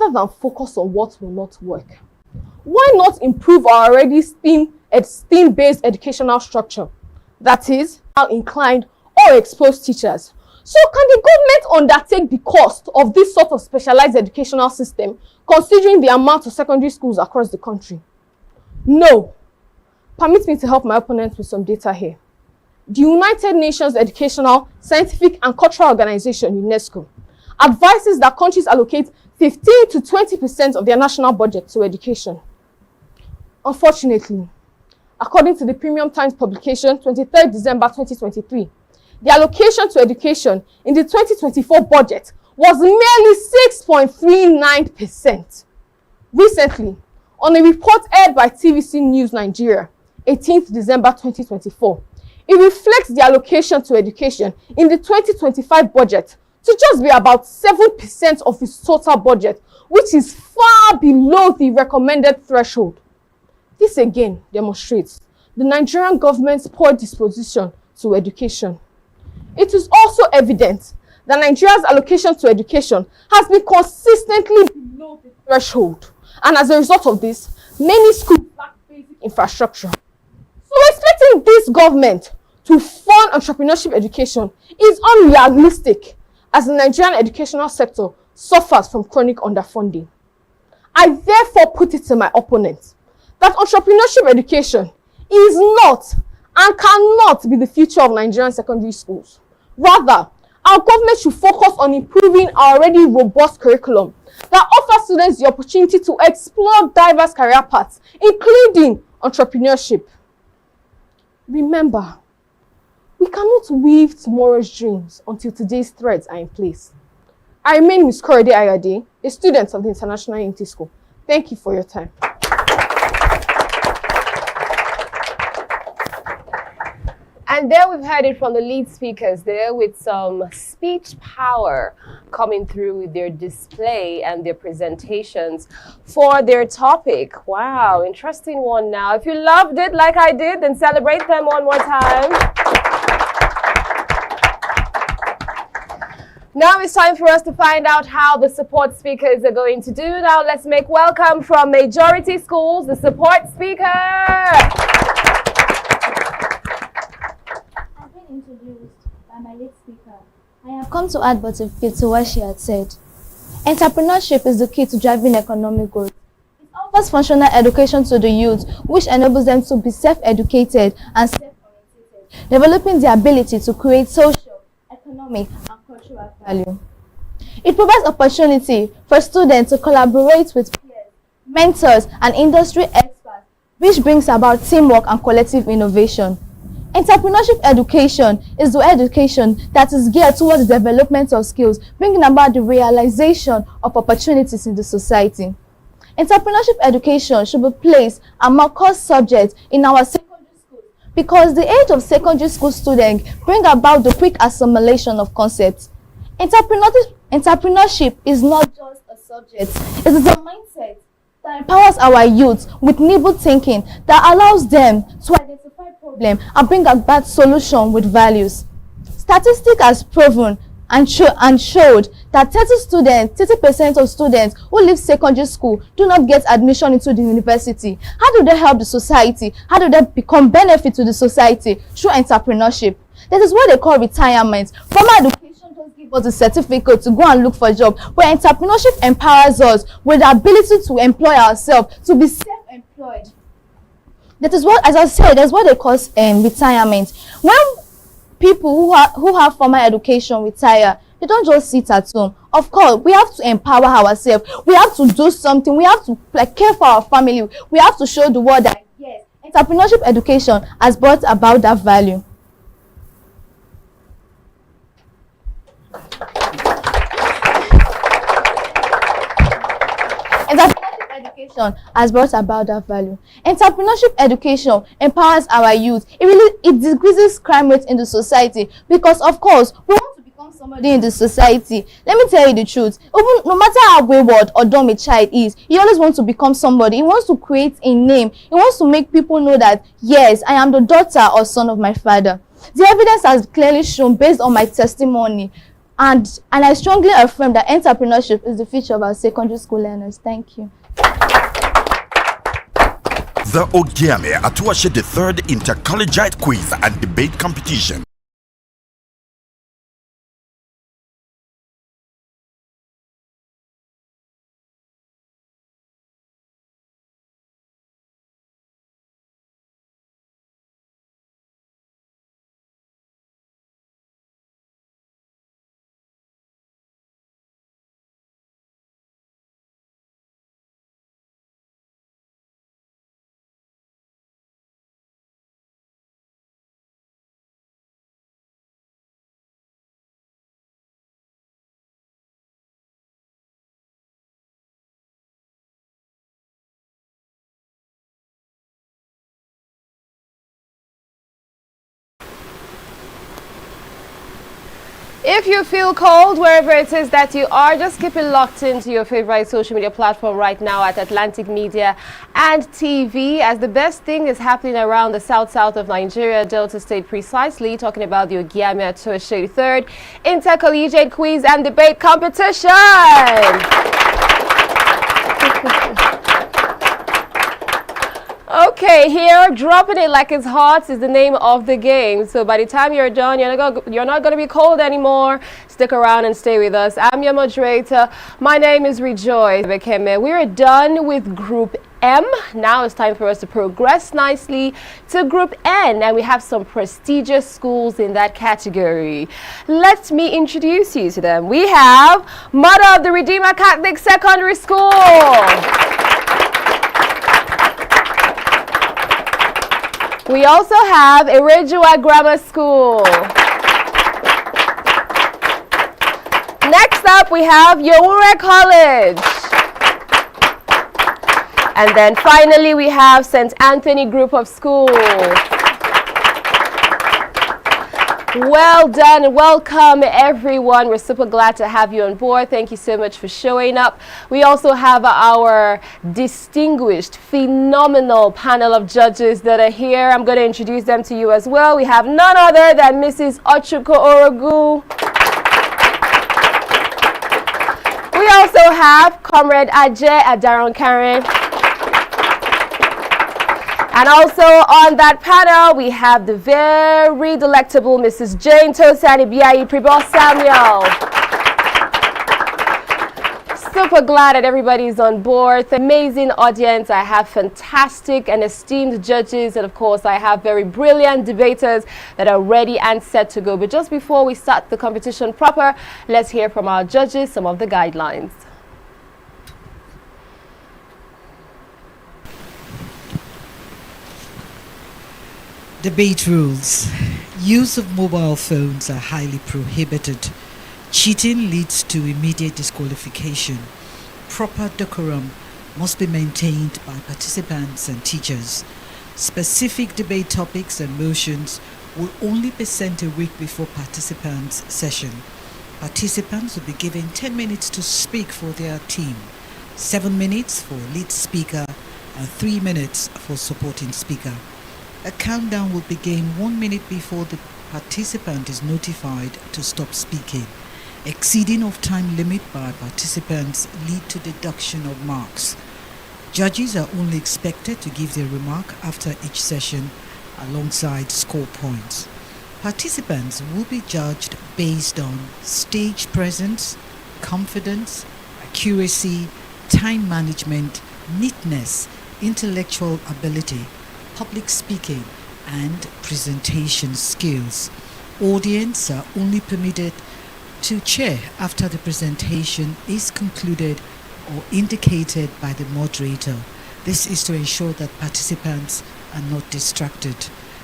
rather than focus on what will not work. Why not improve our already STEAM-based educational structure? That is, how inclined or exposed teachers. So can the government undertake the cost of this sort of specialized educational system, considering the amount of secondary schools across the country? No. Permit me to help my opponents with some data here. The United Nations Educational, Scientific and Cultural Organization, UNESCO, advises that countries allocate 15 to 20% of their national budget to education. Unfortunately, according to the Premium Times publication, 23rd December 2023, the allocation to education in the 2024 budget was merely 6.39%. Recently, on a report aired by TVC News Nigeria, 18th December 2024, it reflects the allocation to education in the 2025 budget to just be about 7% of its total budget, which is far below the recommended threshold. This again demonstrates the Nigerian government's poor disposition to education. It is also evident that Nigeria's allocation to education has been consistently below the threshold, and as a result of this, many schools lack basic infrastructure. So expecting this government to fund entrepreneurship education is unrealistic, as the Nigerian educational sector suffers from chronic underfunding. I therefore put it to my opponents that entrepreneurship education is not and cannot be the future of Nigerian secondary schools. Rather, our government should focus on improving our already robust curriculum that offers students the opportunity to explore diverse career paths, including entrepreneurship. Remember, we cannot weave tomorrow's dreams until today's threads are in place. I remain Ms. Korede Ayade, a student of the International Unity School. Thank you for your time. And there we've heard it from the lead speakers there with some speech power coming through with their display and their presentations for their topic. Wow, interesting one now. If you loved it like I did, then celebrate them one more time. Now it's time for us to find out how the support speakers are going to do. Now let's make welcome from Majority Schools, the support speaker. Introduced by my late speaker, I have come to add but a bit to what she had said. Entrepreneurship is the key to driving economic growth. It offers functional education to the youth, which enables them to be self-educated and self-oriented, developing the ability to create social, economic, and cultural value. It provides opportunity for students to collaborate with peers, mentors, and industry experts, which brings about teamwork and collective innovation. Entrepreneurship education is the education that is geared towards the development of skills, bringing about the realization of opportunities in the society. Entrepreneurship education should be placed among core subjects in our secondary schools because the age of secondary school students bring about the quick assimilation of concepts. Entrepreneurship is not just a subject, it is a mindset that empowers our youth with nimble thinking that allows them to identify problems and bring about solution with values. Statistics has proven and showed that 30% of students who leave secondary school do not get admission into the university. How do they help the society? How do they become benefit to the society? Through entrepreneurship. That is what they call retirement. Formal education just gives us a certificate to go and look for a job, but entrepreneurship empowers us with the ability to employ ourselves, to be self-employed. That is what, as I said, that's what they call retirement. When people who have formal education retire, they don't just sit at home. Of course, we have to empower ourselves. We have to do something. We have to care for our family. We have to show the world that, yes, entrepreneurship education has brought about that value. Entrepreneurship education has brought about that value. Entrepreneurship education empowers our youth. It decreases crime rate in the society because, of course, we want to become somebody in the society. Let me tell you the truth. Even no matter how wayward or dumb a child is, he always wants to become somebody. He wants to create a name. He wants to make people know that, yes, I am the daughter or son of my father. The evidence has clearly shown, based on my testimony, And I strongly affirm that entrepreneurship is the future of our secondary school learners. Thank you. The Ogiame Atuwatse the third Inter-Collegiate quiz and debate competition. If you feel cold wherever it is that you are, just keep it locked into your favorite social media platform right now at Atlantic Media and TV, as the best thing is happening around the south of Nigeria, Delta State precisely, talking about the Ogiame Atuwatse third Inter-Collegiate quiz and debate competition. Okay, here, dropping it like it's hot is the name of the game. So by the time you're done, you're not going to be cold anymore. Stick around and stay with us. I'm your moderator. My name is Rejoice Bekeme. We're done with Group M. Now it's time for us to progress nicely to Group N, and we have some prestigious schools in that category. Let me introduce you to them. We have Mother of the Redeemer Catholic Secondary School. We also have Erejua Grammar School. Next up, we have Yowure College. And then finally, we have St. Anthony Group of Schools. Well done. Welcome, everyone. We're super glad to have you on board. Thank you so much for showing up. We also have our distinguished, phenomenal panel of judges that are here. I'm going to introduce them to you as well. We have none other than Mrs. Ochuko Orogu. We also have Comrade Ajay Adaron Karen. And also on that panel, we have the very delectable Mrs. Jane Tosani Biayi Pribor Samuel. Super glad that everybody's on board. Amazing audience. I have fantastic and esteemed judges. And of course, I have very brilliant debaters that are ready and set to go. But just before we start the competition proper, let's hear from our judges some of the guidelines. Debate rules. Use of mobile phones are highly prohibited. Cheating leads to immediate disqualification. Proper decorum must be maintained by participants and teachers. Specific debate topics and motions will only be sent a week before participants' session. Participants will be given 10 minutes to speak for their team, 7 minutes for lead speaker, and 3 minutes for supporting speaker. A countdown will begin 1 minute before the participant is notified to stop speaking. Exceeding of time limit by participants lead to deduction of marks. Judges are only expected to give their remark after each session alongside score points. Participants will be judged based on stage presence, confidence, accuracy, time management, neatness, intellectual ability, public speaking, and presentation skills. Audience are only permitted to cheer after the presentation is concluded or indicated by the moderator. This is to ensure that participants are not distracted.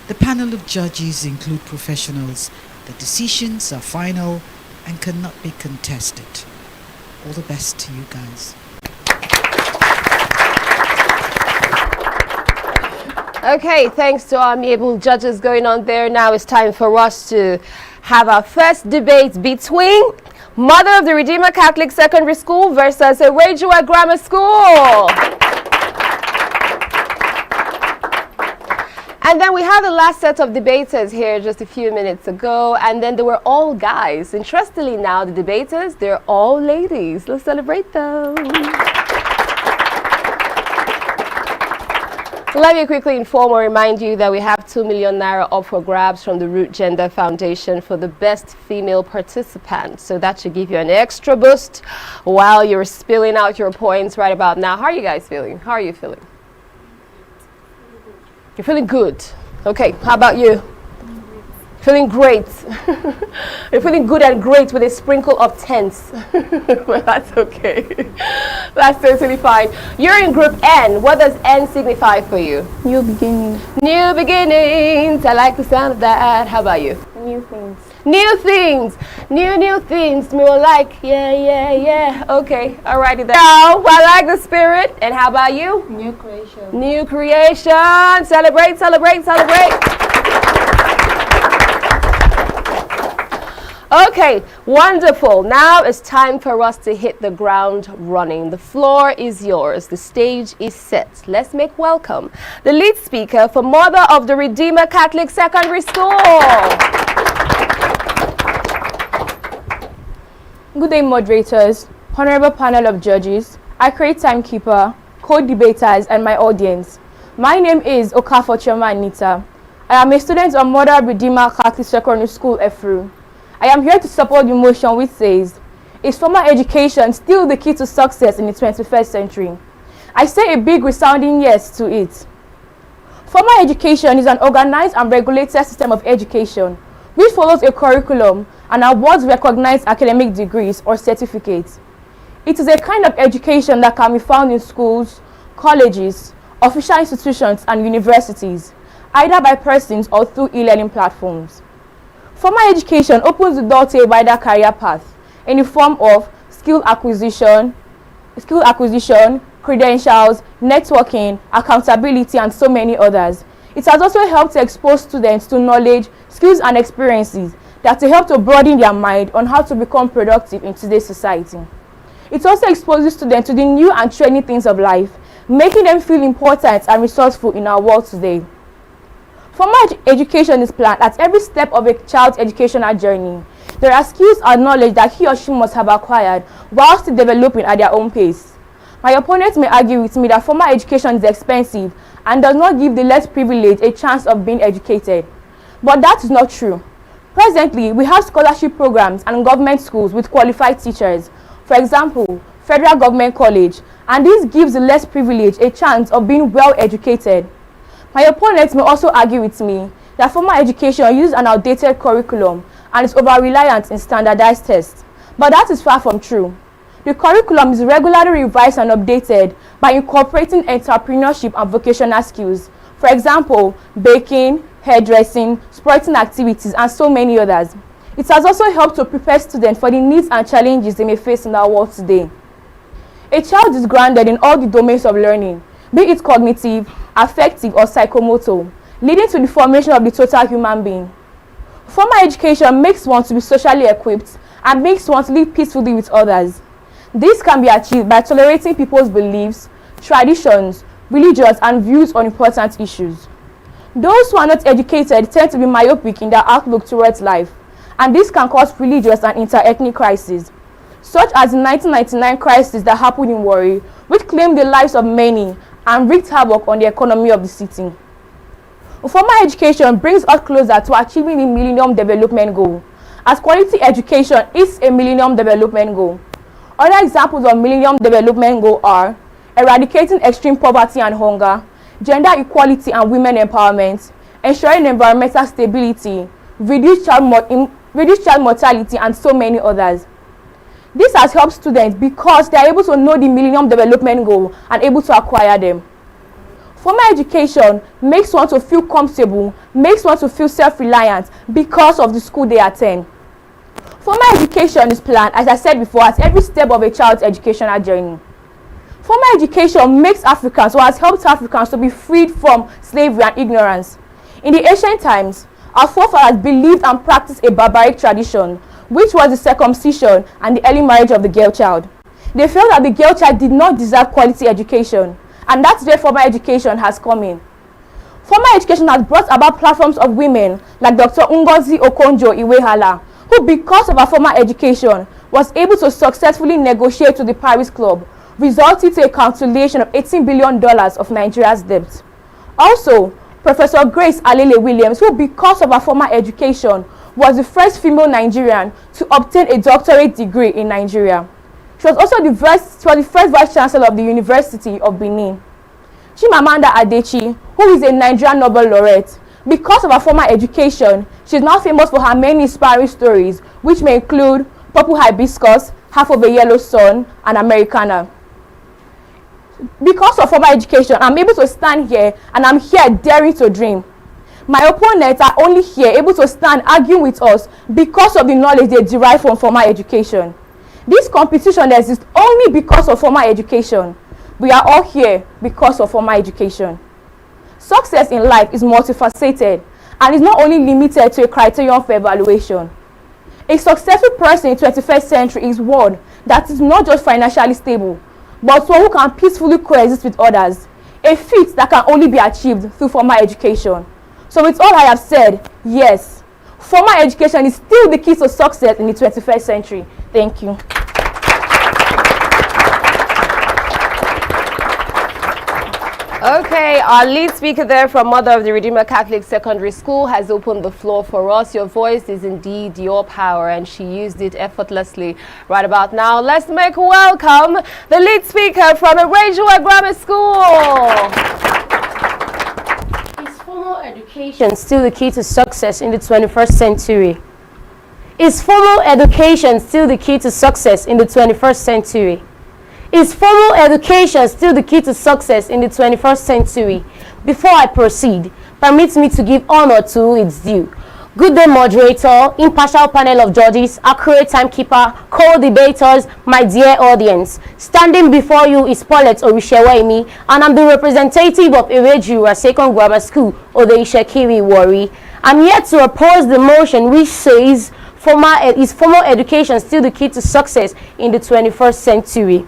The panel of judges include professionals. The decisions are final and cannot be contested. All the best to you guys. Okay, thanks to our amiable judges going on there. Now it's time for us to have our first debate between Mother of the Redeemer Catholic Secondary School versus Erejua Grammar School. And then we had the last set of debaters here just a few minutes ago, and then they were all guys. Interestingly now, the debaters, they're all ladies. Let's celebrate them. Let me quickly inform or remind you that we have 2 million naira up for grabs from the Root Gender Foundation for the best female participant. So that should give you an extra boost while you're spilling out your points right about now. How are you guys feeling? How are you feeling? You're feeling good. Okay, how about you? Feeling great. You're feeling good and great with a sprinkle of tense. Well, that's okay. That's totally fine. You're in group N. What does N signify for you? New beginning. New beginnings. I like the sound of that. How about you? New things. New things. New things. More like, yeah. Okay, alrighty then. Now, I like the spirit. And how about you? New creation. New creation. Celebrate, celebrate, celebrate. Okay, wonderful. Now it's time for us to hit the ground running. The floor is yours. The stage is set. Let's make welcome the lead speaker for Mother of the Redeemer Catholic Secondary School. Good day, moderators, honorable panel of judges, accurate timekeeper, co-debaters, and my audience. My name is Okafor Chioma Anita. I am a student of Mother of Redeemer Catholic Secondary School, Efru. I am here to support the motion which says, is formal education still the key to success in the 21st century? I say a big resounding yes to it. Formal education is an organized and regulated system of education which follows a curriculum and awards recognized academic degrees or certificates. It is a kind of education that can be found in schools, colleges, official institutions, and universities, either by persons or through e-learning platforms. Formal education opens the door to a wider career path in the form of skill acquisition, credentials, networking, accountability, and so many others. It has also helped to expose students to knowledge, skills, and experiences that will help to broaden their mind on how to become productive in today's society. It also exposes students to the new and trending things of life, making them feel important and resourceful in our world today. Formal education is planned at every step of a child's educational journey. There are skills and knowledge that he or she must have acquired while still developing at their own pace. My opponents may argue with me that formal education is expensive and does not give the less privileged a chance of being educated. But that is not true. Presently, we have scholarship programs and government schools with qualified teachers. For example, Federal Government College, and this gives the less privileged a chance of being well educated. My opponents may also argue with me that formal education uses an outdated curriculum and is over-reliant in standardized tests. But that is far from true. The curriculum is regularly revised and updated by incorporating entrepreneurship and vocational skills. For example, baking, hairdressing, sporting activities, and so many others. It has also helped to prepare students for the needs and challenges they may face in our world today. A child is grounded in all the domains of learning, be it cognitive, affective, or psychomotor, leading to the formation of the total human being. Formal education makes one to be socially equipped and makes one to live peacefully with others. This can be achieved by tolerating people's beliefs, traditions, religions, and views on important issues. Those who are not educated tend to be myopic in their outlook towards life, and this can cause religious and inter-ethnic crises, such as the 1999 crisis that happened in Warri, which claimed the lives of many and wreaked havoc on the economy of the city. Formal education brings us closer to achieving the Millennium Development Goal, as quality education is a Millennium Development Goal. Other examples of Millennium Development Goal are eradicating extreme poverty and hunger, gender equality and women empowerment, ensuring environmental stability, reduce child mortality, and so many others. This has helped students because they are able to know the Millennium Development Goal and able to acquire them. Formal education makes one to feel comfortable, makes one to feel self-reliant because of the school they attend. Formal education is planned, as I said before, at every step of a child's educational journey. Formal education makes Africans, or has helped Africans to be freed from slavery and ignorance. In the ancient times, our forefathers believed and practiced a barbaric tradition, which was the circumcision and the early marriage of the girl child. They felt that the girl child did not deserve quality education, and that's where formal education has come in. Formal education has brought about platforms of women like Dr. Ngozi Okonjo-Iweala, who because of her formal education was able to successfully negotiate with the Paris Club, resulting to a cancellation of $18 billion of Nigeria's debt. Also, Professor Grace Alele Williams, who because of her formal education was the first female Nigerian to obtain a doctorate degree in Nigeria. She was also the first Vice Chancellor of the University of Benin. Chimamanda Adichie, who is a Nigerian Nobel laureate, because of her formal education, she is now famous for her many inspiring stories, which may include Purple Hibiscus, Half of a Yellow Sun, and Americana. Because of formal education, I'm able to stand here and I'm here daring to dream. My opponents are only here able to stand arguing with us because of the knowledge they derive from formal education. This competition exists only because of formal education. We are all here because of formal education. Success in life is multifaceted and is not only limited to a criterion for evaluation. A successful person in the 21st century is one that is not just financially stable, but one who can peacefully coexist with others, a feat that can only be achieved through formal education. So with all I have said, yes, formal education is still the key to success in the 21st century. Thank you. Okay, our lead speaker there from Mother of the Redeemer Catholic Secondary School has opened the floor for us. Your voice is indeed your power, and she used it effortlessly right about now. Let's make welcome the lead speaker from Ogiame Grammar School. Is formal education still the key to success in the 21st century? Is formal education still the key to success in the 21st century? Is formal education still the key to success in the 21st century? Before I proceed, permit me to give honor to its due. Good day, moderator, impartial panel of judges, accurate timekeeper, co-debaters, my dear audience. Standing before you is Paulette Orishewemi, and I'm the representative of Ewejiwa Second Grammar School, Odeishekiri Wari. I'm here to oppose the motion which says is formal education still the key to success in the 21st century?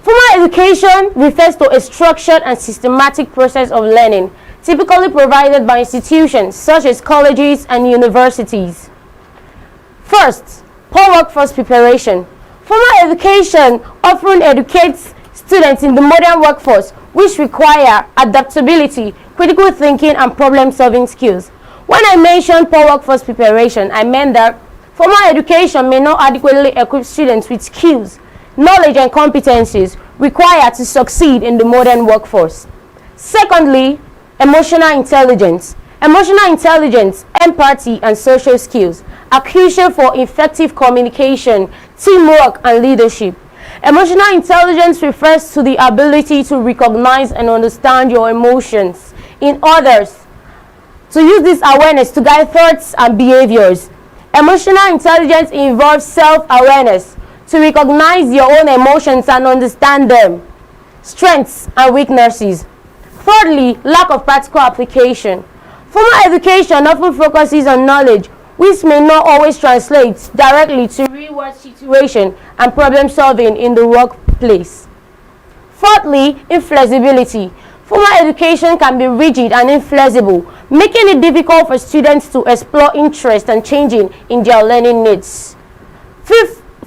Formal education refers to a structured and systematic process of learning, typically provided by institutions such as colleges and universities. First, poor workforce preparation. Formal education often educates students in the modern workforce, which require adaptability, critical thinking, and problem-solving skills. When I mentioned poor workforce preparation, I meant that formal education may not adequately equip students with skills, knowledge, and competencies required to succeed in the modern workforce. Secondly, emotional intelligence. Emotional intelligence, empathy, and social skills are crucial for effective communication, teamwork, and leadership. Emotional intelligence refers to the ability to recognize and understand your emotions in others, to use this awareness to guide thoughts and behaviors. Emotional intelligence involves self-awareness, to recognize your own emotions and understand them, strengths and weaknesses. Thirdly, lack of practical application. Formal education often focuses on knowledge, which may not always translate directly to real-world situation and problem solving in the workplace. Fourthly, inflexibility. Formal education can be rigid and inflexible, making it difficult for students to explore interest and changing in their learning needs.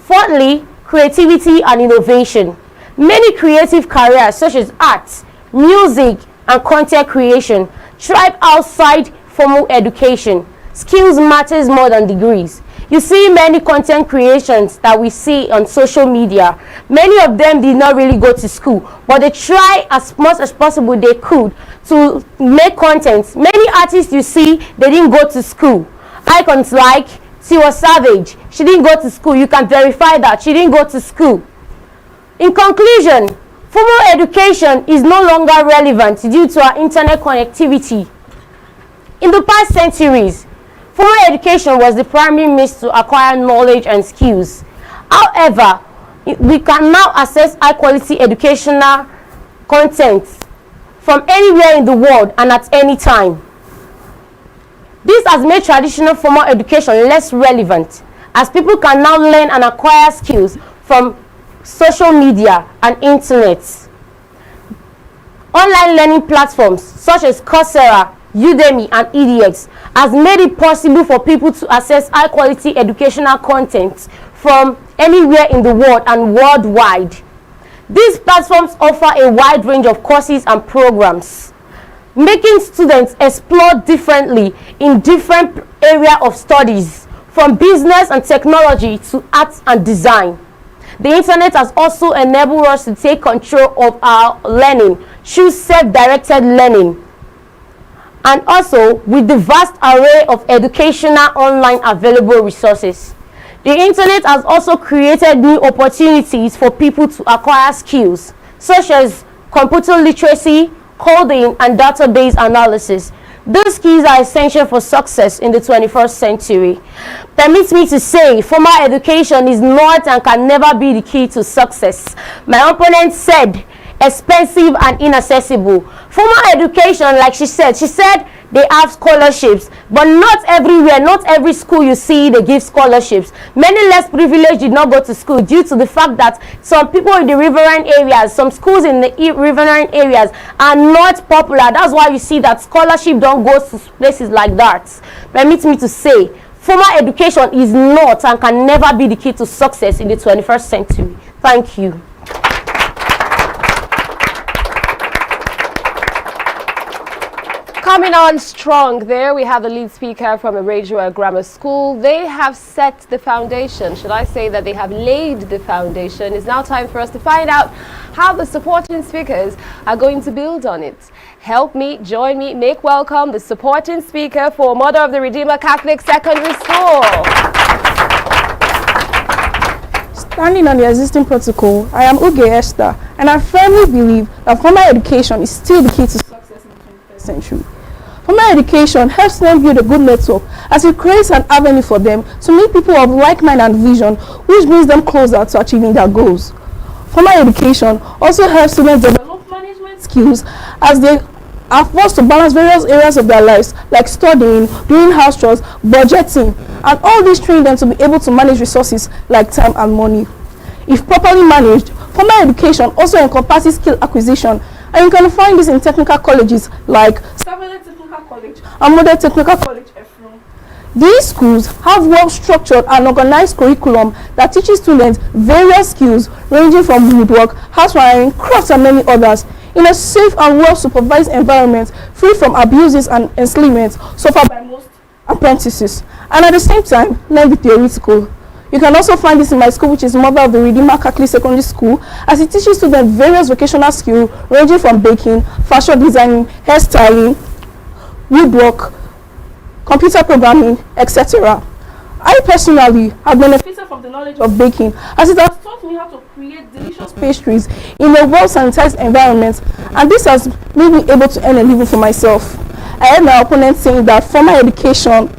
Fourthly, creativity and innovation. Many creative careers such as arts, music, and content creation thrive outside formal education. Skills matters more than degrees. You see many content creations that we see on social media. Many of them did not really go to school, but they try as much as possible they could to make content. Many artists you see, they didn't go to school. Icons like Tiwa Savage, she didn't go to school. You can verify that she didn't go to school. In conclusion, formal education is no longer relevant due to our internet connectivity. In the past centuries, formal education was the primary means to acquire knowledge and skills. However, we can now access high-quality educational content from anywhere in the world and at any time. This has made traditional formal education less relevant, as people can now learn and acquire skills from social media and internet. Online learning platforms such as Coursera, Udemy, and EDX has made it possible for people to access high-quality educational content from anywhere in the world and worldwide. These platforms offer a wide range of courses and programs, making students explore differently in different areas of studies, from business and technology to arts and design. The internet has also enabled us to take control of our learning through self-directed learning, and also with the vast array of educational online available resources. The internet has also created new opportunities for people to acquire skills such as computer literacy, coding, and database analysis. These skills are essential for success in the 21st century. Permit me to say, formal education is not and can never be the key to success. My opponent said, expensive and inaccessible. Formal education, like she said they have scholarships, but not everywhere, not every school you see they give scholarships. Many less privileged did not go to school due to the fact that some people in the riverine areas, some schools in the riverine areas are not popular. That's why you see that scholarship don't go to places like that. Permit me to say, formal education is not and can never be the key to success in the 21st century. Thank you. Coming on strong there, we have the lead speaker from Ogiame Grammar School. They have set the foundation. Should I say that they have laid the foundation? It's now time for us to find out how the supporting speakers are going to build on it. Help me, join me, make welcome the supporting speaker for Mother of the Redeemer Catholic Secondary School. Standing on the existing protocol, I am Uge Esther, and I firmly believe that formal education is still the key to success in the 21st century. Formal education helps them build a good network as it creates an avenue for them to meet people of like mind and vision, which brings them closer to achieving their goals. Formal education also helps students develop management skills as they are forced to balance various areas of their lives like studying, doing house chores, budgeting, and all this train them to be able to manage resources like time and money. If properly managed, formal education also encompasses skill acquisition, and you can find this in technical colleges like Savile Technical College and Model Technical College. These schools have well-structured and organized curriculum that teaches students various skills ranging from woodwork, housewiring, crafts, and many others in a safe and well-supervised environment free from abuses and enslavement suffered by most apprentices, and at the same time learn the theoretical. You can also find this in my school, which is Mother of the Redeemer Catholic Secondary School, as it teaches students various vocational skills ranging from baking, fashion designing, hairstyling, woodwork, computer programming, etc. I personally have benefited from the knowledge of baking, as it has taught me how to create delicious pastries in a well-sanitized environment, and this has made me able to earn a living for myself. I heard my opponent saying that formal education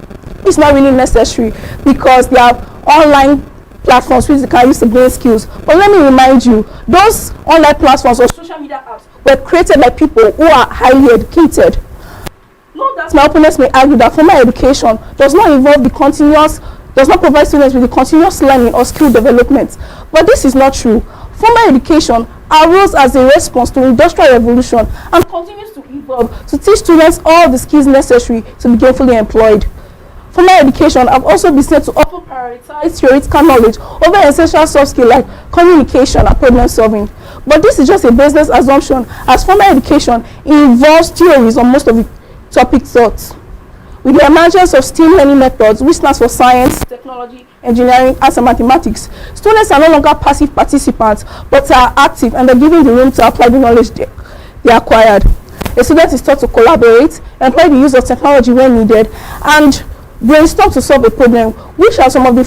is not really necessary because there are online platforms which they can use to gain skills. But let me remind you, those online platforms or social media apps were created by people who are highly educated. Note that my opponents may argue that formal education does not provide students with the continuous learning or skill development. But this is not true. Formal education arose as a response to the Industrial Revolution and continues to evolve to teach students all the skills necessary to be gainfully employed. Formal education have also been said to often prioritize theoretical knowledge over essential soft skills like communication and problem solving. But this is just a business assumption, as formal education involves theories on most of the topic taught. With the emergence of STEAM learning methods, which stands for science, technology, engineering, arts, and mathematics, students are no longer passive participants, but are active and are given the room to apply the knowledge they acquired. A student is taught to collaborate, employ the use of technology when needed, and brainstorm to solve a problem, which are some of the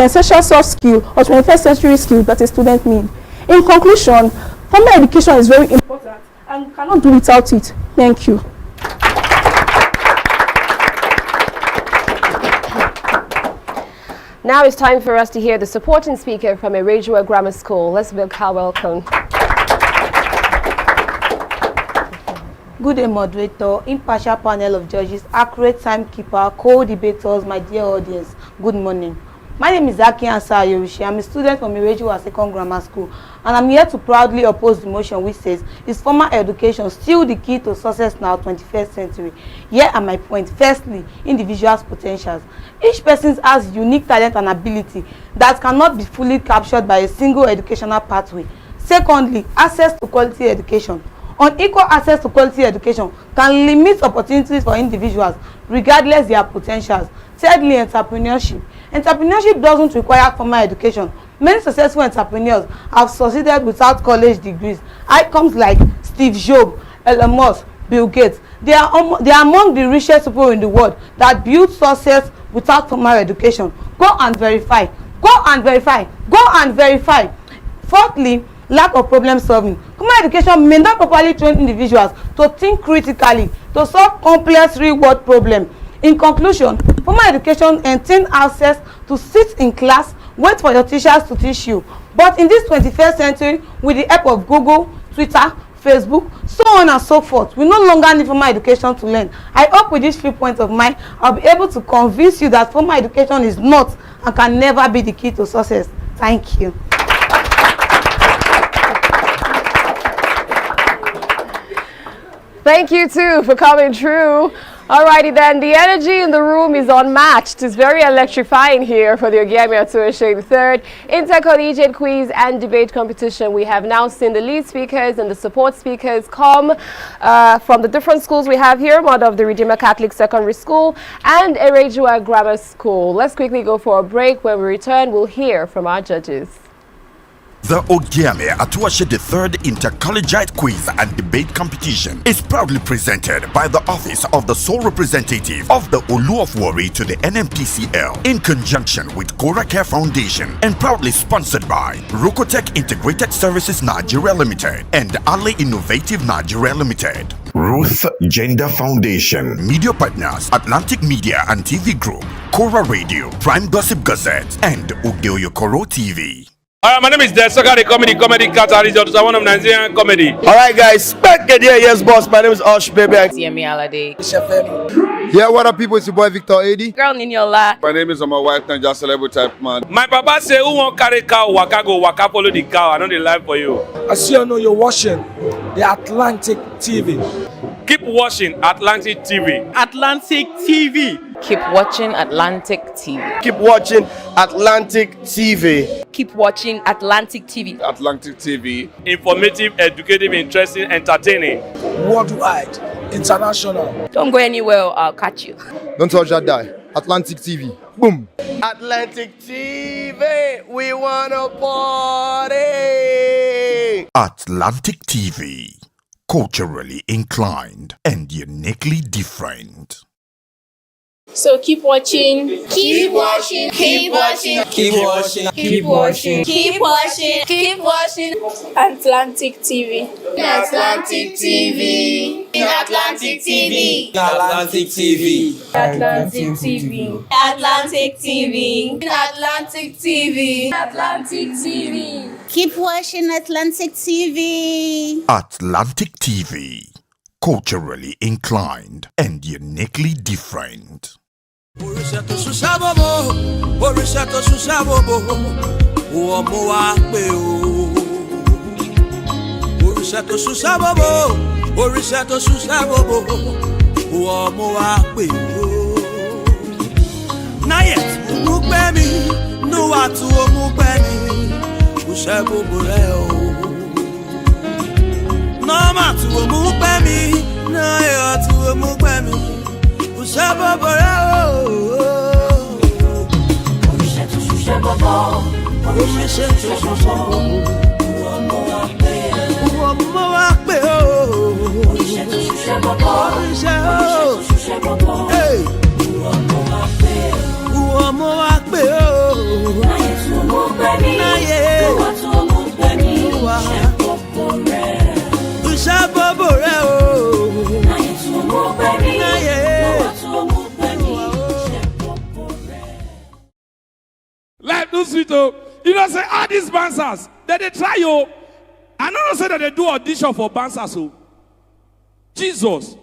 essential soft skills or 21st century skills that a student needs. In conclusion, formal education is very important and we cannot do without it. Thank you. Now it's time for us to hear the supporting speaker from Ogiame Grammar School. Let's welcome. Good day, moderator, impartial panel of judges, accurate timekeeper, co-debaters, my dear audience. Good morning. My name is Aki Ansa Yorushi. I'm a student from Irejuwa Second Grammar School, and I'm here to proudly oppose the motion which says, is formal education still the key to success now, 21st century? Here are my points. Firstly, individuals' potentials. Each person has unique talent and ability that cannot be fully captured by a single educational pathway. Secondly, access to quality education. Unequal access to quality education can limit opportunities for individuals regardless their potentials. Thirdly, entrepreneurship. Entrepreneurship doesn't require formal education. Many successful entrepreneurs have succeeded without college degrees. Icons like Steve Jobs, Elon Musk, Bill Gates, they are among the richest people in the world that build success without formal education. Go and verify. Go and verify. Go and verify. Fourthly, lack of problem solving. Formal education may not properly train individuals to think critically, to solve complex real-world problems. In conclusion, formal education entails access to sit in class, wait for your teachers to teach you. But in this 21st century, with the help of Google, Twitter, Facebook, so on and so forth, we no longer need formal education to learn. I hope with these 3 points of mine, I'll be able to convince you that formal education is not and can never be the key to success. Thank you. Thank you too for coming through. Alrighty then, the energy in the room is unmatched. It's very electrifying here for the Ogiame Atuwatse III Inter-Collegiate Quiz and Debate Competition. We have now seen the lead speakers and the support speakers come from the different schools we have here, Mother of the Redeemer Catholic Secondary School and Irejuwa Grammar School. Let's quickly go for a break. When we return, we'll hear from our judges. The Ogiame Atuwatse III Inter-Collegiate Quiz and Debate Competition is proudly presented by the Office of the Sole Representative of the Olu of Warri to the NMPCL in conjunction with Cora Care Foundation and proudly sponsored by Rokotech Integrated Services Nigeria Limited and Ale Innovative Nigeria Limited. Ruth Gender Foundation. Media partners Atlantic Media and TV Group, Cora Radio, Prime Gossip Gazette, and Ugeoyokoro TV. My name is Desoka, the comedy catalyst, one of Nigerian comedy. Alright guys, back again, yes boss, my name is Osh Baby. Ogiame Alade. Yeah, what up people, it's your boy Victor Adi. Girl Niniola. My name is my wife, and just celebrity type man. My papa say, who won't carry cow, waka go, waka follow the cow, I know the life for you. I see you know you're watching the Atlantic TV. Keep watching Atlantic TV. Atlantic TV. Keep watching Atlantic TV. Keep watching Atlantic TV. Keep watching Atlantic TV. Atlantic TV. Informative, educative, interesting, entertaining. Worldwide, international. Don't go anywhere, I'll catch you. Don't touch that die. Atlantic TV. Boom. Atlantic TV. We wanna party. Atlantic TV. Culturally inclined and uniquely different. So keep watching. Keep watching. Keep watching. Keep watching. Keep watching. Keep watching. Keep watching. Atlantic TV. Atlantic TV. Atlantic TV. Atlantic TV. Atlantic TV. Atlantic TV. Atlantic TV. Atlantic TV. Keep watching Atlantic TV. Atlantic TV. Culturally inclined and uniquely different. Like those sweet, you know, say all these dancers that they try you. I don't say that they do audition for dancers. Jesus.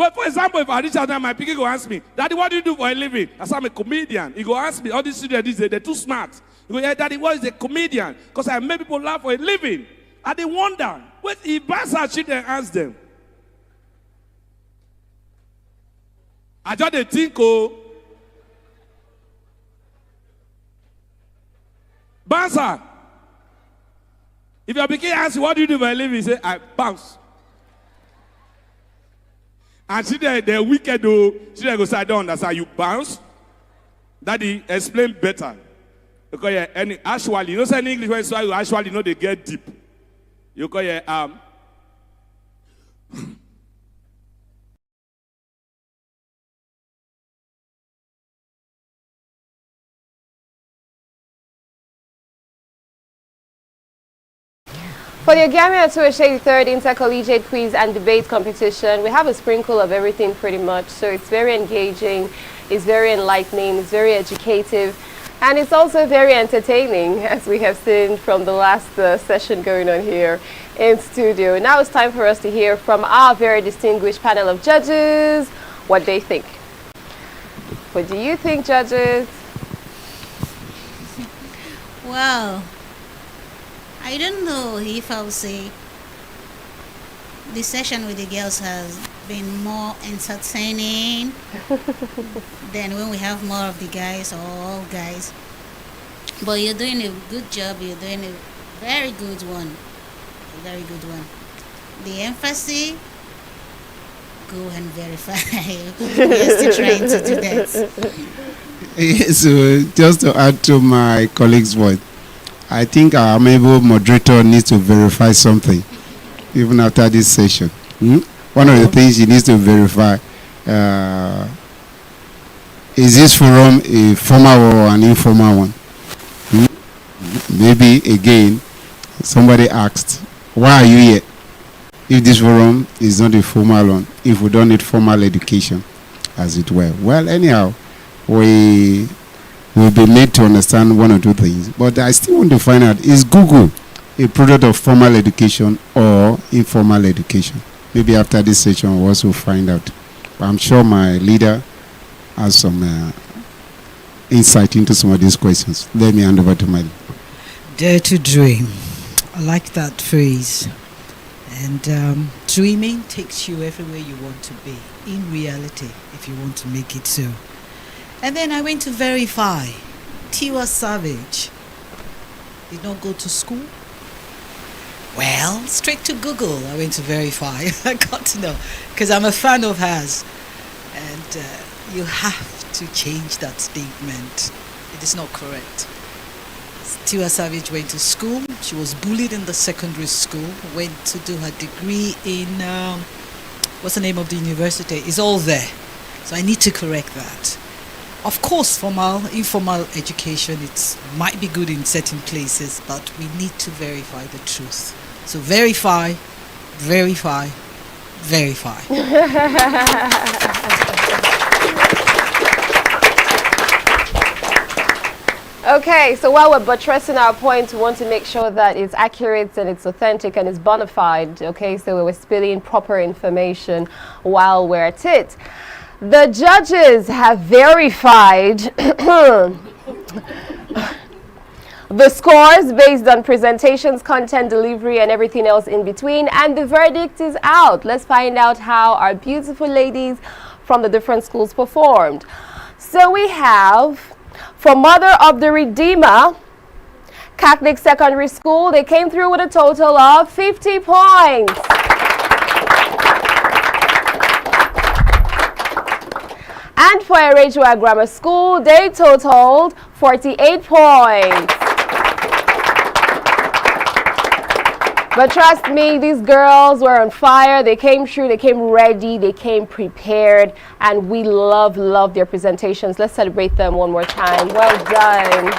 But for example, if I reach out and my pikin go ask me, Daddy, what do you do for a living? I say I'm a comedian. He go ask me, all these students these days, they're too smart. He go, yeah, Daddy, what is a comedian? Because I make people laugh for a living. And they wonder, what if Basa children ask them? I just they think, oh, Basa, if your pikin asks you, what do you do for a living? You say, I bounce. And she they're wicked though. She go say, I don't understand. You bounce? Daddy, explain better. Because yeah, and actually, you know say in English when you actually know they get deep. You call yeah For the Ogiame Atuwatse third Inter-Collegiate quiz and debate competition, we have a sprinkle of everything pretty much. So it's very engaging, it's very enlightening, it's very educative, and it's also very entertaining, as we have seen from the last session going on here in studio. Now it's time for us to hear from our very distinguished panel of judges what they think. What do you think, judges? Wow. I don't know if I'll say the session with the girls has been more entertaining than when we have more of the guys or all guys. But you're doing a good job. You're doing a very good one. A very good one. The emphasis, go and verify. We're still trying to do that. So just to add to my colleague's word, I think our amiable moderator needs to verify something, even after this session. One of the things he needs to verify, is this forum a formal or an informal one? Maybe, again, somebody asked, why are you here? If this forum is not a formal one, if we don't need formal education, as it were. Well, anyhow, we will be made to understand one or two things. But I still want to find out, is Google a product of formal education or informal education? Maybe after this session we'll also find out. But I'm sure my leader has some insight into some of these questions. Let me hand over to my leader. Dare to dream. I like that phrase. And dreaming takes you everywhere you want to be, in reality, if you want to make it so. And then I went to verify. Tiwa Savage did not go to school. Well, straight to Google, I went to verify. I got to know, because I'm a fan of hers. And you have to change that statement. It is not correct. Tiwa Savage went to school. She was bullied in the secondary school. Went to do her degree in, what's the name of the university? It's all there. So I need to correct that. Of course, formal, informal education, it might be good in certain places, but we need to verify the truth. So verify, verify, verify. Okay, so while we're buttressing our point, we want to make sure that it's accurate and it's authentic and it's bona fide. Okay, so we're spilling proper information while we're at it. The judges have verified the scores based on presentations, content, delivery, and everything else in between, and the verdict is out. Let's find out how our beautiful ladies from the different schools performed. So we have, for Mother of the Redeemer Catholic Secondary School, they came through with a total of 50 points. And for Erejua Grammar School, they totaled 48 points. But trust me, these girls were on fire. They came through, they came ready, they came prepared, and we love their presentations. Let's celebrate them one more time. Well done.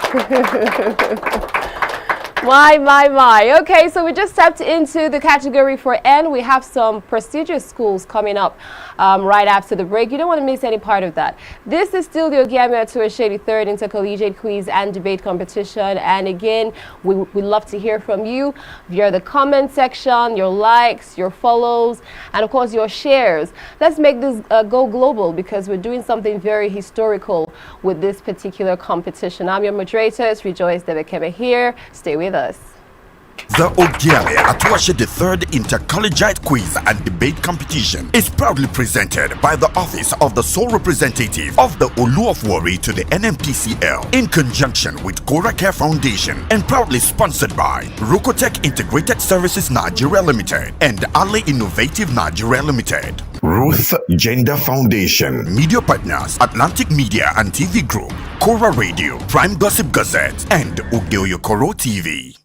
My. Okay, so we just stepped into the category for N. We have some prestigious schools coming up right after the break. You don't want to miss any part of that. This is still the Ogiame Atuwatse third Intercollegiate Quiz and Debate Competition. And again, we love to hear from you via the comment section, your likes, your follows, and of course your shares. Let's make this go global because we're doing something very historical with this particular competition. I'm your moderator, Rejoice Debekeme here. Stay with us. The Ogiame Atuwatse third Inter-Collegiate Quiz and Debate Competition is proudly presented by the Office of the Sole Representative of the Olu of Warri to the NMPCL in conjunction with Cora Care Foundation and proudly sponsored by Rukotech Integrated Services Nigeria Limited and Ale Innovative Nigeria Limited. Ruth Gender Foundation. Media partners Atlantic Media and TV Group, Cora Radio, Prime Gossip Gazette, and Ugeoyokoro TV.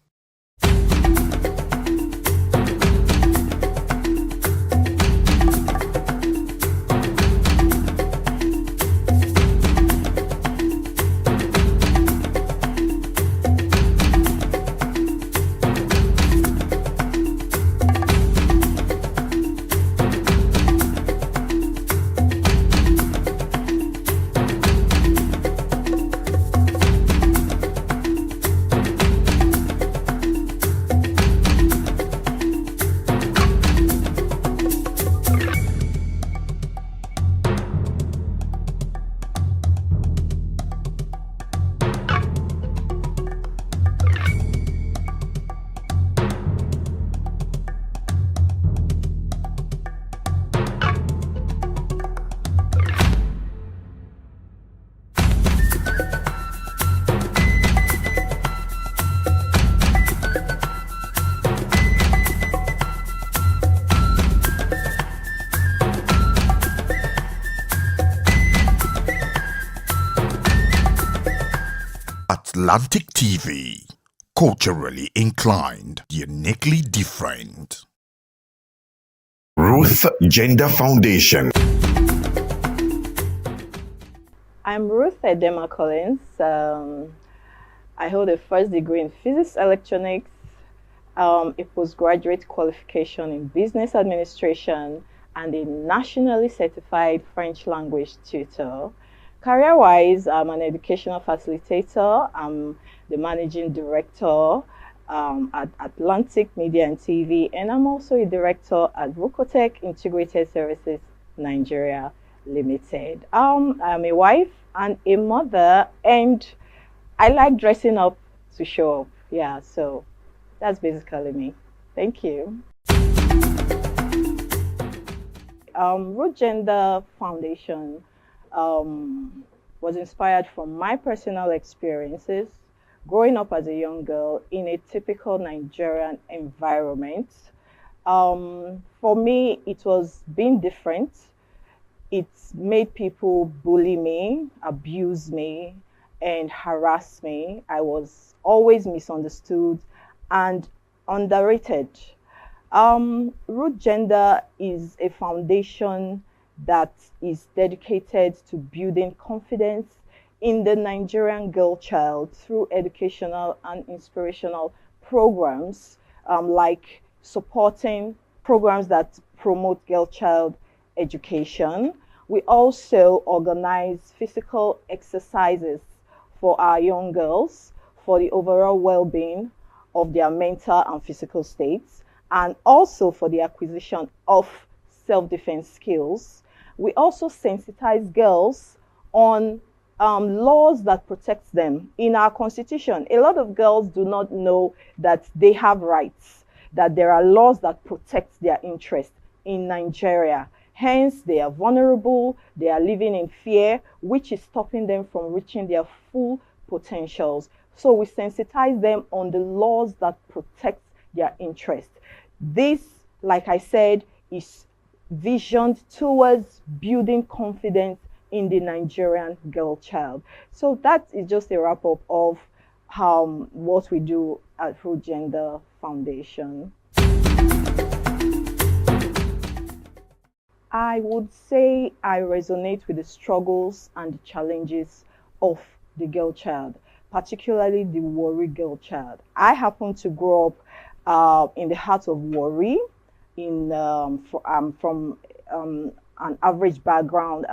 Atlantic TV, culturally inclined, uniquely different. Ruth Gender Foundation. I'm Ruth Edema Collins. I hold a first degree in physics electronics, a postgraduate qualification in business administration, and a nationally certified French language tutor. Career-wise, I'm an educational facilitator. I'm the managing director at Atlantic Media and TV, and I'm also a director at Rukotech Integrated Services Nigeria Limited. I'm a wife and a mother, and I like dressing up to show up. Yeah, so that's basically me. Thank you. Root Gender Foundation was inspired from my personal experiences growing up as a young girl in a typical Nigerian environment. For me, it was being different. It made people bully me, abuse me, and harass me. I was always misunderstood and underrated. Root Gender is a foundation that is dedicated to building confidence in the Nigerian girl child through educational and inspirational programs, like supporting programs that promote girl child education. We also organize physical exercises for our young girls for the overall well-being of their mental and physical states, and also for the acquisition of self-defense skills. We also sensitize girls on laws that protect them. In our constitution, a lot of girls do not know that they have rights, that there are laws that protect their interests in Nigeria. Hence, they are vulnerable, they are living in fear, which is stopping them from reaching their full potentials. So we sensitize them on the laws that protect their interests. This, like I said, is visioned towards building confidence in the Nigerian girl child. So that is just a wrap-up of what we do at Root Gender Foundation. I would say I resonate with the struggles and the challenges of the girl child. particularly the Warri girl child. I happen to grow up in the heart of Warri. I'm from an average background.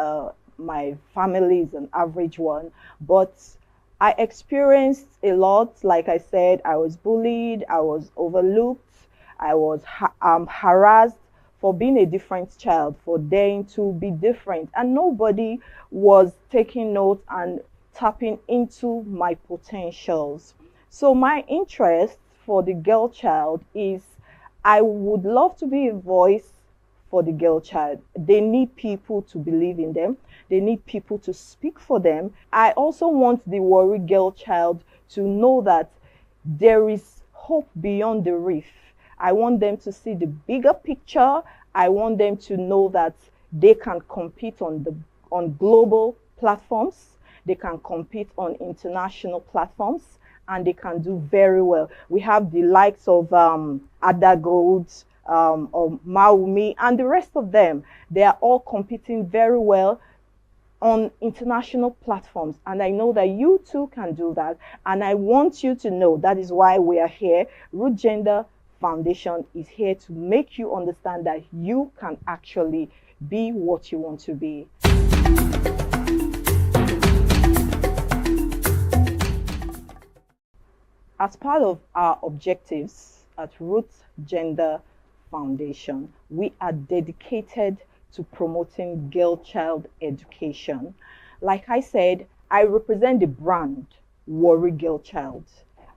My family is an average one, but I experienced a lot. Like I said, I was bullied, I was overlooked, I was harassed for being a different child, for daring to be different, and nobody was taking note and tapping into my potentials. So my interest for the girl child is I would love to be a voice for the girl child. They need people to believe in them. They need people to speak for them. I also want the Warri girl child to know that there is hope beyond the reef. I want them to see the bigger picture. I want them to know that they can compete on global platforms. They can compete on international platforms, and they can do very well. We have the likes of Ada Gold, or Maumi, and the rest of them. They are all competing very well on international platforms, and I know that you too can do that, and I want you to know that is why we are here. Root Gender Foundation is here to make you understand that you can actually be what you want to be. As part of our objectives at Root Gender Foundation, we are dedicated to promoting girl-child education. Like I said, I represent the brand Warri Girl Child.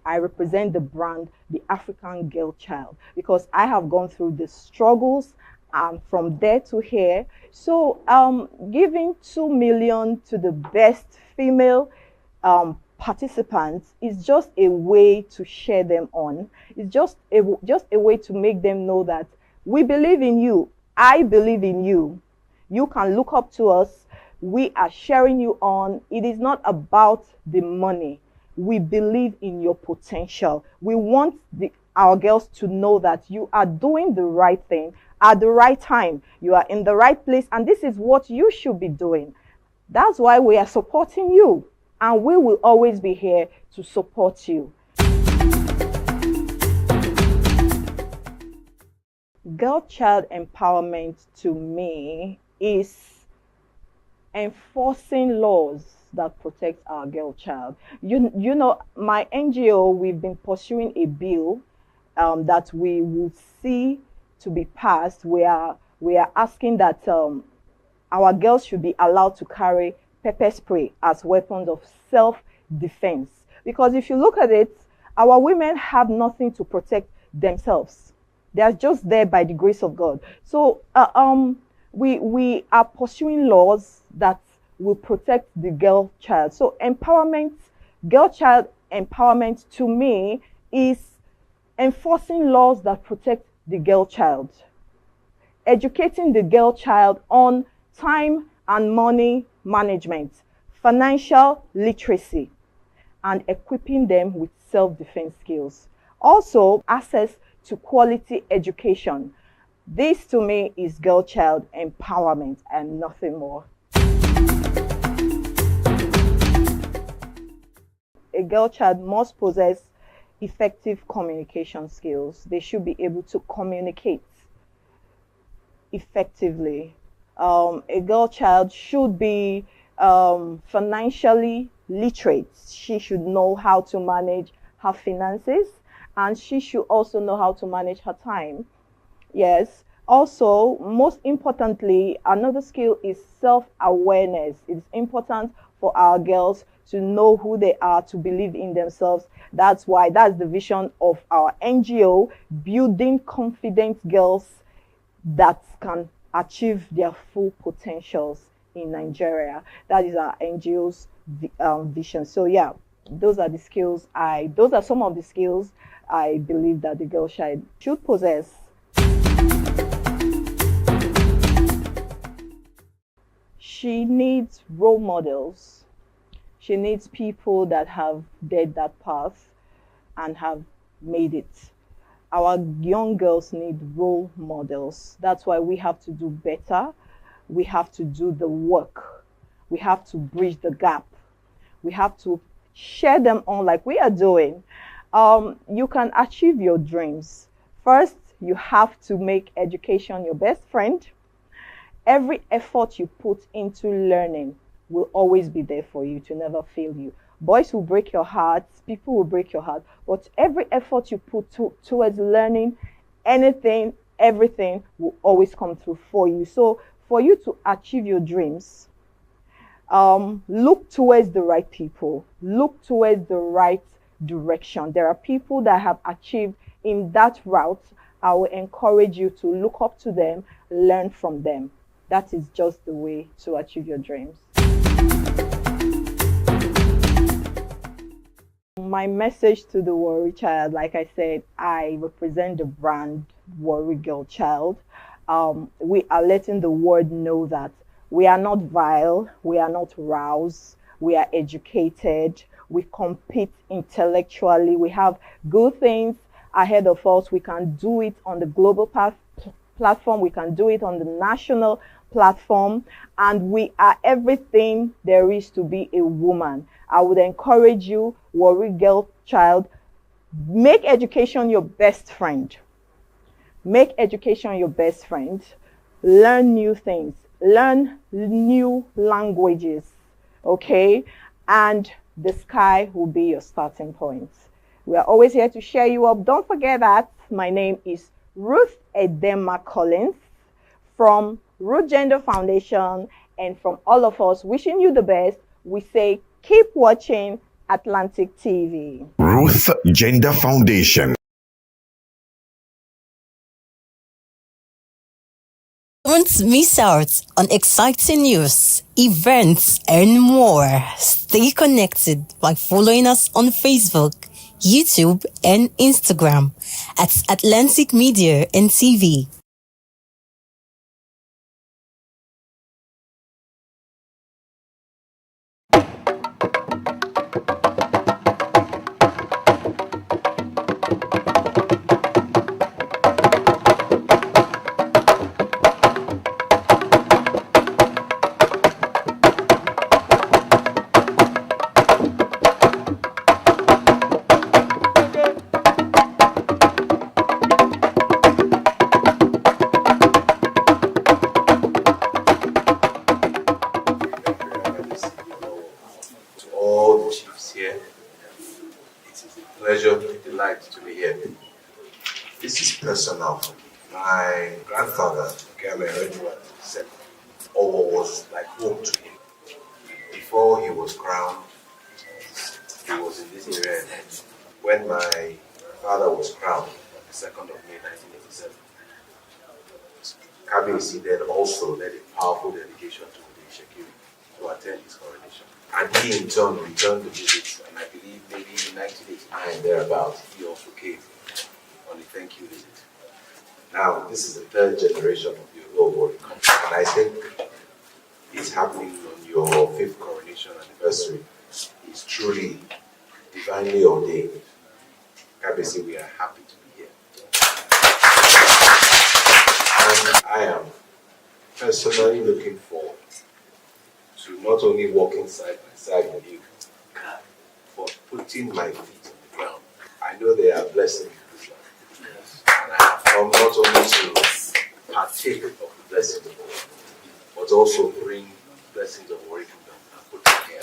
I represent the brand the African Girl Child, because I have gone through the struggles from there to here. So giving 2 million to the best female participants is just a way to share them on. It's just a way to make them know that we believe in you. I believe in you. You can look up to us. We are sharing you on. It is not about the money. We believe in your potential. We want our girls to know that you are doing the right thing at the right time. You are in the right place, and this is what you should be doing. That's why we are supporting you, and we will always be here to support you. Girl-child empowerment to me is enforcing laws that protect our girl child. You know, my NGO, we've been pursuing a bill that we will see to be passed. We are asking that our girls should be allowed to carry pepper spray as weapons of self-defense. Because if you look at it, our women have nothing to protect themselves. They are just there by the grace of God. So we are pursuing laws that will protect the girl child. So empowerment, girl child empowerment to me is enforcing laws that protect the girl child, educating the girl child on time and money management, financial literacy, and equipping them with self-defense skills. Also, access to quality education. This to me is girl child empowerment and nothing more. A girl child must possess effective communication skills. They should be able to communicate effectively. A girl child should be financially literate. She should know how to manage her finances, and she should also know how to manage her time. Yes. Also, most importantly, another skill is self-awareness. It's important for our girls to know who they are, to believe in themselves. That's the vision of our NGO, building confident girls that can achieve their full potentials in Nigeria. That is our NGO's vision. So yeah, those are some of the skills I believe that the girl child should possess. She needs role models. She needs people that have dared that path and have made it. Our young girls need role models. That's why we have to do better. We have to do the work. We have to bridge the gap. We have to share them on like we are doing, you can achieve your dreams. First, you have to make education your best friend. Every effort you put into learning will always be there for you to never fail you. Boys will break your heart, people will break your heart, but every effort you put towards learning anything, everything will always come through for you. So for you to achieve your dreams, look towards the right people, look towards the right direction. There are people that have achieved in that route. I will encourage you to look up to them, learn from them. That is just the way to achieve your dreams. My message to the Warri Child, like I said, I represent the brand Warri Girl Child. We are letting the world know that we are not vile, we are not roused, we are educated, we compete intellectually, we have good things ahead of us. We can do it on the global platform, we can do it on the national platform, and we are everything there is to be a woman. I would encourage you, Warri Girl Child, make education your best friend. Make education your best friend. Learn new things. Learn new languages. Okay? And the sky will be your starting point. We are always here to cheer you up. Don't forget that my name is Ruth Edema Collins from Root Gender Foundation, and from all of us wishing you the best, we say keep watching Atlantic TV. Ruth Gender Foundation. Don't miss out on exciting news, events, and more. Stay connected by following us on Facebook, YouTube, and Instagram at Atlantic Media and TV. This is personal. My grandfather, Ogiame Atuwatse, all was like home to him. Before he was crowned, he was in this area. When my father was crowned, on the 2nd of May 1987, Kabiyesi then also led a powerful delegation to the Shekiri to attend his coronation. And he in turn returned the visit, and I believe maybe in 1989 thereabouts, he also came on a thank you visit. Now, this is the 3rd generation of the Warri, and I think it's happening on your 5th coronation anniversary. It's truly divinely ordained. Kabiyesi, we are happy to be here. And I am personally looking forward to not only walking side by side with you, but putting my feet on the ground. I know there are blessings in this life. And I have come not only to partake of the blessings of God, but also bring blessings of Warri Kingdom and put them here.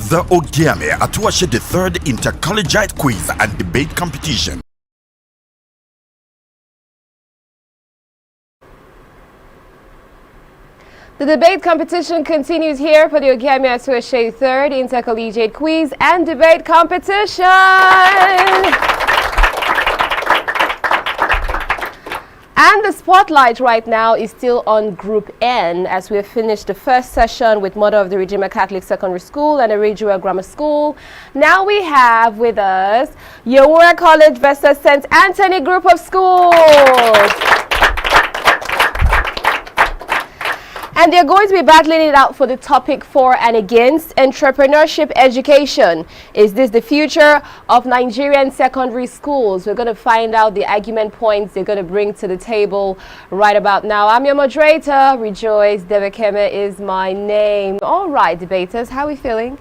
The Ogiame Atuwatse the third Inter-Collegiate Quiz and Debate Competition. The debate competition continues here for the Ogiame Atuwatse 3rd Intercollegiate Quiz and Debate Competition. And the spotlight right now is still on Group N as we have finished the first session with Mother of the Redeemer Catholic Secondary School and Erijua Grammar School. Now we have with us Yawura College versus St. Anthony Group of Schools. And they're going to be battling it out for the topic for and against entrepreneurship education. Is this the future of Nigerian secondary schools? We're going to find out the argument points they're going to bring to the table right about now. I'm your moderator, Rejoice Devekeme is my name. All right, debaters, how are we feeling?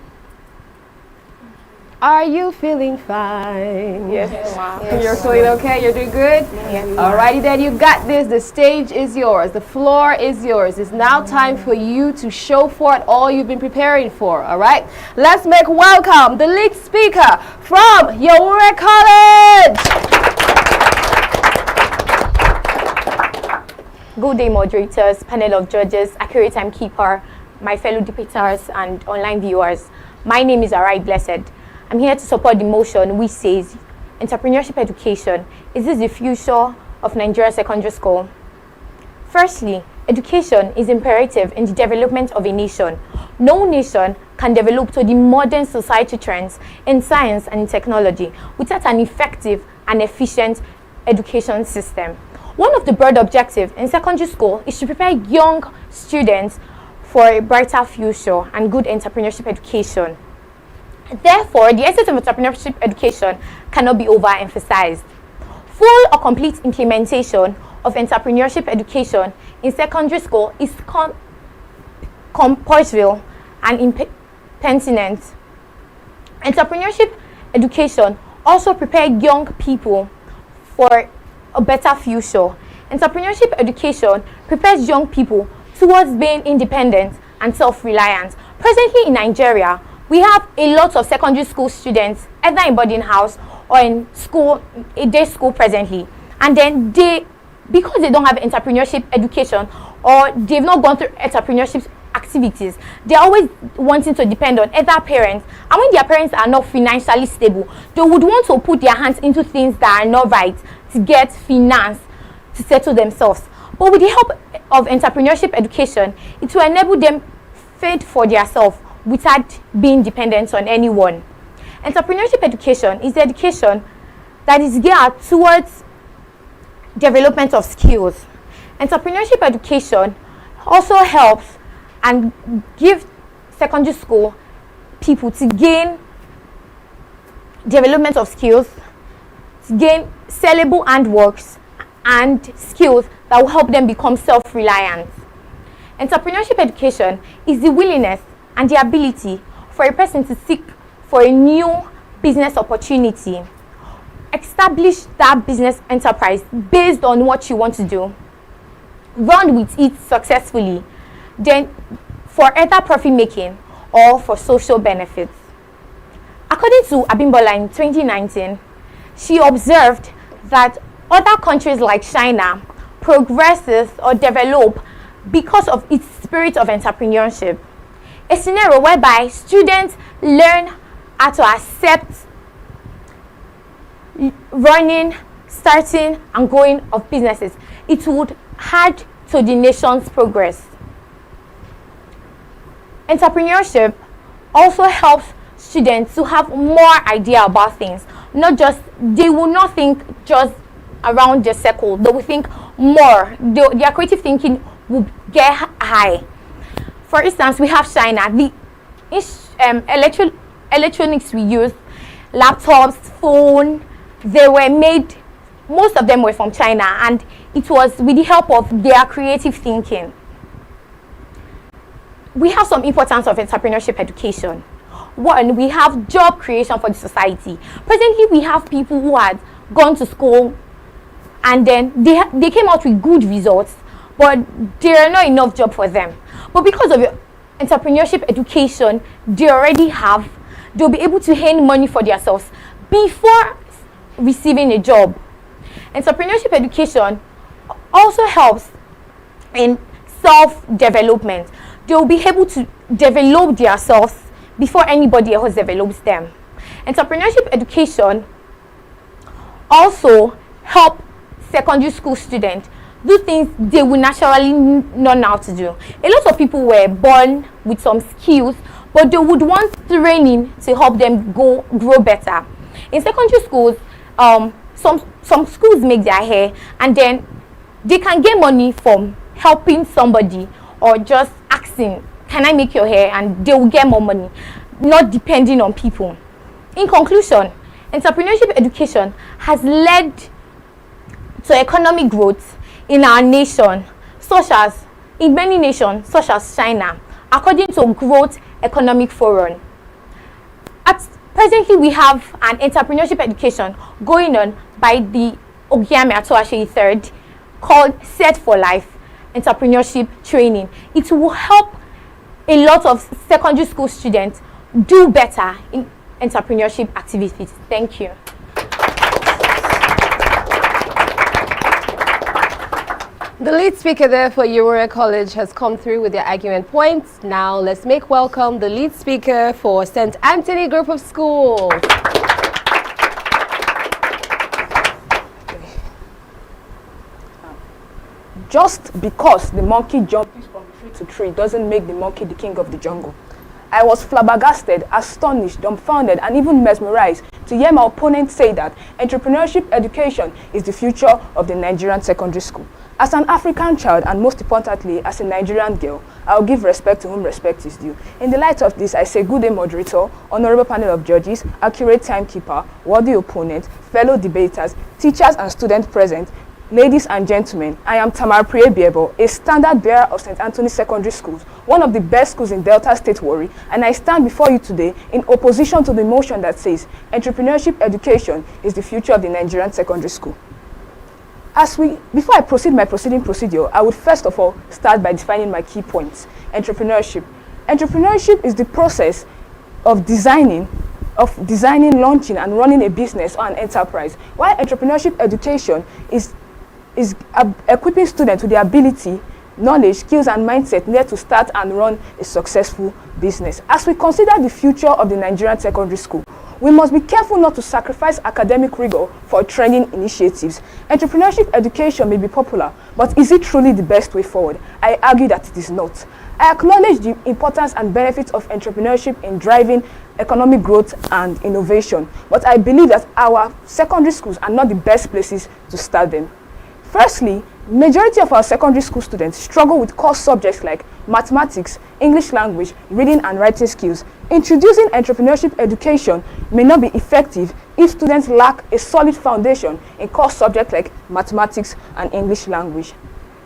Are you feeling fine? Yes. Wow. You're feeling okay? You're doing good? Yes. Alrighty then, you got this. The stage is yours. The floor is yours. It's now time for you to show forth all you've been preparing for. Alright? Let's make welcome the lead speaker from Yawura College. Good day, moderators, panel of judges, accurate timekeeper, my fellow debaters and online viewers. My name is Arai Blessed. I'm here to support the motion which says, entrepreneurship education, is this the future of Nigeria secondary school? Firstly, education is imperative in the development of a nation. No nation can develop to the modern society trends in science and in technology without an effective and efficient education system. One of the broad objectives in secondary school is to prepare young students for a brighter future and good entrepreneurship education. Therefore, the essence of entrepreneurship education cannot be overemphasized. Full or complete implementation of entrepreneurship education in secondary school is compulsory and impertinent. Entrepreneurship education also prepares young people for a better future. Entrepreneurship education prepares young people towards being independent and self-reliant. Presently in Nigeria, we have a lot of secondary school students either in boarding house or in school, a day school presently. And then because they don't have entrepreneurship education or they've not gone through entrepreneurship activities, they're always wanting to depend on other parents. And when their parents are not financially stable, they would want to put their hands into things that are not right to get finance to settle themselves. But with the help of entrepreneurship education, it will enable them fend for themselves without being dependent on anyone. Entrepreneurship education is the education that is geared towards development of skills. Entrepreneurship education also helps and gives secondary school people to gain development of skills, to gain sellable handworks and skills that will help them become self-reliant. Entrepreneurship education is the willingness and the ability for a person to seek for a new business opportunity, establish that business enterprise based on what you want to do, run with it successfully, then for either profit making or for social benefits. According to Abimbola in 2019, she observed that other countries like China progresses or develop because of its spirit of entrepreneurship. A scenario whereby students learn how to accept running, starting and growing of businesses. It would add to the nation's progress. Entrepreneurship also helps students to have more idea about things. They will not think just around the circle. They will think more. Their creative thinking will get high. For instance, we have China. The electronics we use, laptops, phone, they were made, most of them were from China, and it was with the help of their creative thinking. We have some importance of entrepreneurship education. One, we have job creation for the society. Presently, we have people who had gone to school and then they came out with good results, but there are not enough jobs for them. But because of your entrepreneurship education, they already have they'll be able to earn money for themselves before receiving a job. Entrepreneurship education also helps in self-development. They'll be able to develop themselves before anybody else develops them. Entrepreneurship education also help secondary school students do things they will naturally not know how to do. A lot of people were born with some skills, but they would want training to help them grow better. In secondary schools, some schools make their hair, and then they can get money from helping somebody or just asking, can I make your hair? And they will get more money, not depending on people. In conclusion, entrepreneurship education has led to economic growth in our nation, in many nations, such as China, according to Growth Economic Forum. Presently, we have an entrepreneurship education going on by the Ogiame Atuwatse III called Set for Life Entrepreneurship Training. It will help a lot of secondary school students do better in entrepreneurship activities. Thank you. The lead speaker there for Aurora College has come through with their argument points. Now let's make welcome the lead speaker for St. Anthony Group of Schools. Just because the monkey jumps from tree to tree doesn't make the monkey the king of the jungle. I was flabbergasted, astonished, dumbfounded, and even mesmerized to hear my opponent say that entrepreneurship education is the future of the Nigerian secondary school. As an African child, and most importantly, as a Nigerian girl, I will give respect to whom respect is due. In the light of this, I say good day, moderator, honorable panel of judges, accurate timekeeper, worthy opponent, fellow debaters, teachers and students present, ladies and gentlemen. I am Tamar Priye-Biebo, a standard bearer of St. Anthony Secondary Schools, one of the best schools in Delta State Warri, and I stand before you today in opposition to the motion that says entrepreneurship education is the future of the Nigerian secondary school. Before I proceed my proceeding procedure, I would first of all start by defining my key points. Entrepreneurship. Entrepreneurship is the process of designing, launching, and running a business or an enterprise, while entrepreneurship education is equipping students with the ability, knowledge, skills, and mindset needed to start and run a successful business. As we consider the future of the Nigerian secondary school, we must be careful not to sacrifice academic rigor for training initiatives. Entrepreneurship education may be popular, but is it truly the best way forward? I argue that it is not. I acknowledge the importance and benefits of entrepreneurship in driving economic growth and innovation, but I believe that our secondary schools are not the best places to start them. Firstly, majority of our secondary school students struggle with core subjects like mathematics, English language, reading and writing skills. Introducing entrepreneurship education may not be effective if students lack a solid foundation in core subjects like mathematics and English language.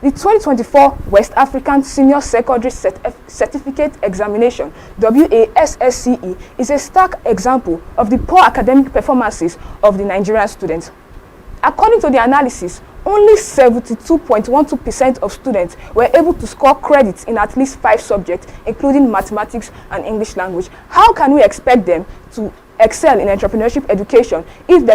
The 2024 West African Senior Secondary Certificate Examination, WASSCE, is a stark example of the poor academic performances of the Nigerian students. According to the analysis, only 72.12% of students were able to score credits in at least 5 subjects, including mathematics and English language. How can we expect them to excel in entrepreneurship education if there